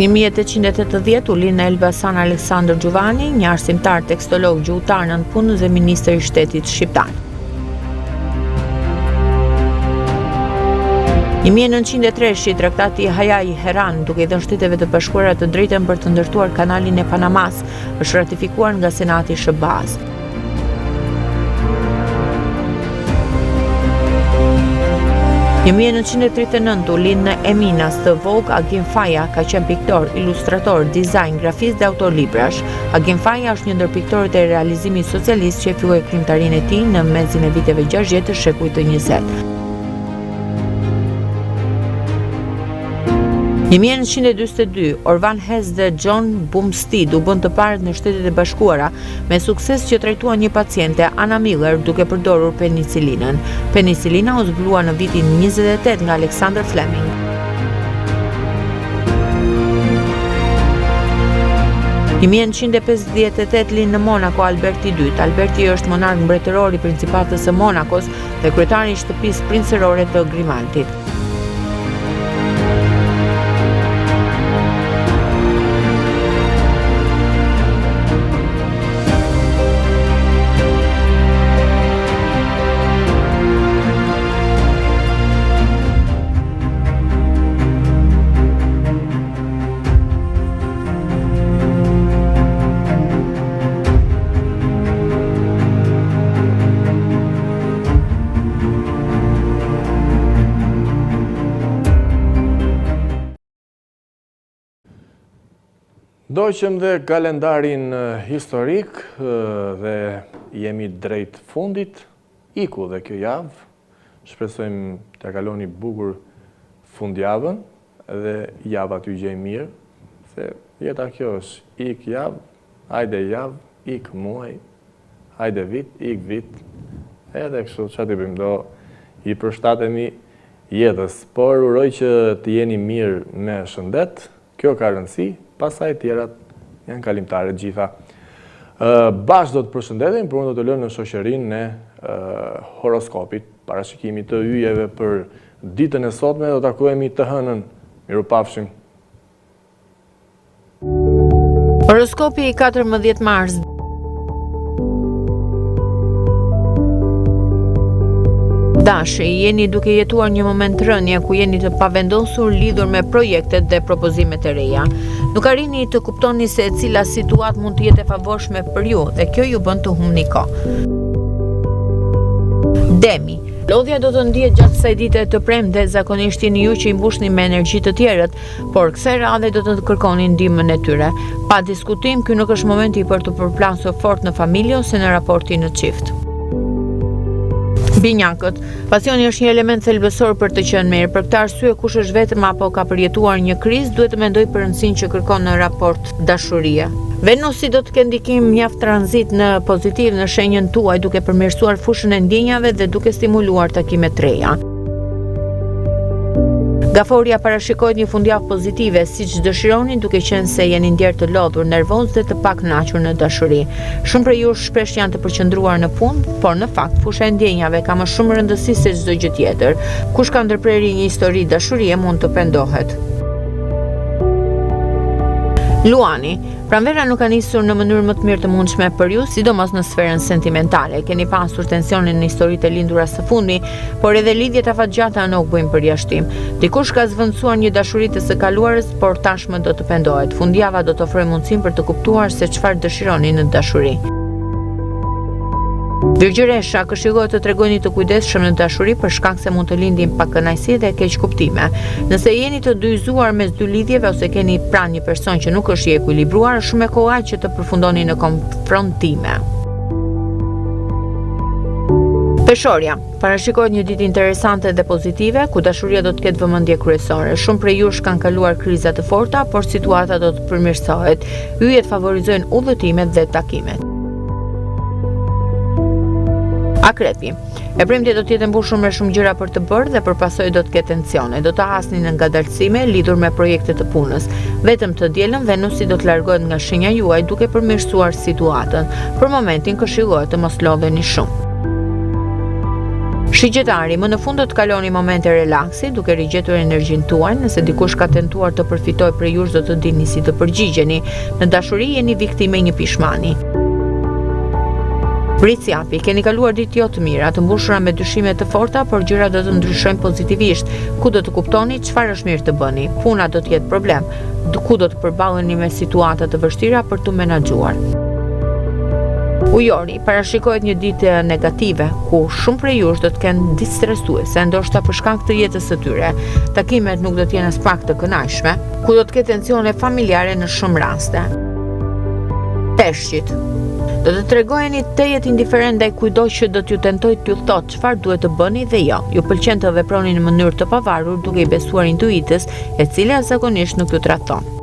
1880 u lind në Elbasan Aleksandër Gjuvani, një arsimtar, tekstolog, gjuhëtar, nënpunës dhe ministër i shtetit shqiptar. 1903 shi traktati Hayai Heran, duke i dhënë Shteteve të Bashkuara të drejtën për të ndërtuar kanalin e Panamas, është ratifikuar nga Senati i SHBA-s. Në 1939 u lind në Eminas të vogël Agim Faja, ka qenë piktor, ilustrator, dizajn, grafist dhe autor librash. Agim Faja është një ndër piktorët e realizimit socialist që e filloi krijimtarinë e tij në mezin e viteve 60 të shekullit të 20. Në 1942, Orvan Hess dhe John Bumstead u bën të parët në Shtetet e Bashkuara me sukses që trajtuan një paciente, Anna Miller, duke përdorur penicilinën. Penicilina u zbulua në vitin 28 nga Alexander Fleming. Në 1958 lind në Monaco Alberti II. Alberti është monark mbretëror i Principatës së Monakos dhe kryetari i shtëpisë princerore të Grimaltit. Ndoqëm dhe kalendarin historik dhe jemi drejt fundit, iku dhe kjo javë. Shpresojmë të kaloni bukur fundjavën dhe java t'ju gjej mirë, se jeta kjo është ik javë, hajde javë, ik muaj, hajde vit, ik vit, edhe kështu që t'i bëjmë do i përshtatemi jetës, por uroj që të jeni mirë me shëndet, kjo ka rëndësi, pasaj tjerat janë kalimtare gjitha. Bashkë do të përshëndetim, për unë do të lënë në shoqërinë e horoskopit, parashikimit të yjeve për ditën e sotme, do të takohemi të hënën. Mirupafshim. Horoskopi i 14 mars. Dashi, jeni duke jetuar një moment rënje ku jeni të pavendosur lidhur me projektet dhe propozimet e reja. Nuk arrini të kuptoni se e cila situatë mund të jetë e favorshme për ju dhe kjo ju bën të humni kohë. Demi, lodhja do të ndihet gjatë kësaj dite të premte, zakonisht jeni ju që i mbushni me energji të tjerët, por kësaj radhe do të kërkoni ndihmën e tyre. Pa diskutim, ky nuk është momenti për të përplasur fort në familje ose në raportin në çift. Binjakët, pasioni është një element thelbësor për të qenë mirë. Për këtë arsye, kush është vetëm apo ka përjetuar një krizë, duhet të mendojë për rëndësinë që kërkon në raport dashurie. Venusi do të ketë ndikim mjaft tranzit në pozitiv në shenjën tuaj, duke përmirësuar fushën e ndjenjave dhe duke stimuluar takime të reja. Gaforia parashikohet një fundjavë pozitive, siç dëshironi, duke qenë se jeni ndjerë të lodhur, nervoz dhe të pak kënaqur në dashuri. Shumë prej jush shpesh janë të përqendruar në punë, por në fakt fusha e ndjenjave ka më shumë rëndësi se çdo gjë tjetër. Kush ka ndërprerje një histori dashurie mund të pendohet. Luani, pranvera nuk ka nisur në mënyrë më të mirë të mundshme për ju, sidomos në sferën sentimentale. Keni pasur tensionin në historitë e lindura së fundmi, por edhe lidhjet afatgjata nuk bëjnë përjashtim. Dikush ka zvendësuar një dashuri të së kaluarës, por tashmë do të pendohet. Fundjava do të ofrojë mundësinë për të kuptuar se çfarë dëshironi në dashuri. Virgjëresha, këshillohet të tregoni të kujdesshëm në dashuri për shkak se mund të lindin pa kënaqësi dhe keq kuptime. Nëse jeni të dyzuar mes dy lidhjeve ose keni pranë një person që nuk është i ekuilibruar, është shumë e koha që të përfundoni në konfrontime. Peshorja, parashikohet një ditë interesante dhe pozitive, ku dashuria do të ketë vëmendje kryesore. Shumë prej jush kanë kaluar kriza të forta, por situata do të përmirësohet. Yjet favorizojnë udhëtimet dhe takimet. Akrepi, e premtja do të jetë mbushur me shumë gjëra për të bërë dhe përpasoj do të ketë tensione. Do të hasni në ngadalësime lidhur me projekte të punës. Vetëm të dielën Venusi do të largohet nga shenja juaj duke përmirësuar situatën. Për momentin këshillohet të mos lodheni shumë. Shigjetari, më në fund do të kaloni momente relaksi, duke rigjetur energjinë tuaj. Nëse dikush ka tentuar të përfitojë prej jush, do të dini si të përgjigjeni. Në dashuri jeni viktime një pishmani. Briciapi, keni kaluar ditë jo të mira, të mbushura me dyshime të forta, por gjërat do të ndryshojnë pozitivisht. Ku do të kuptoni çfarë është mirë të bëni? Puna do të jetë problem. Ku do të përballeni me situata të vështira për të menaxhuar. Ujori, parashikohet një ditë negative, ku shumë prej jush do të kenë ditë stresuese, ndoshta për shkak të jetës së tyre. Takimet nuk do të jenë as pak të kënaqshme, ku do të ketë tensione familjare në shumë raste. Peshqit, do të tregojeni të jetë indiferent ndaj kujdo që do t'ju tentoj t'ju thotë çfarë duhet të bëni dhe jo. Ju pëlqen të veproni në mënyrë të pavarur duke i besuar intuitës, e cila zakonisht nuk ju tradhton.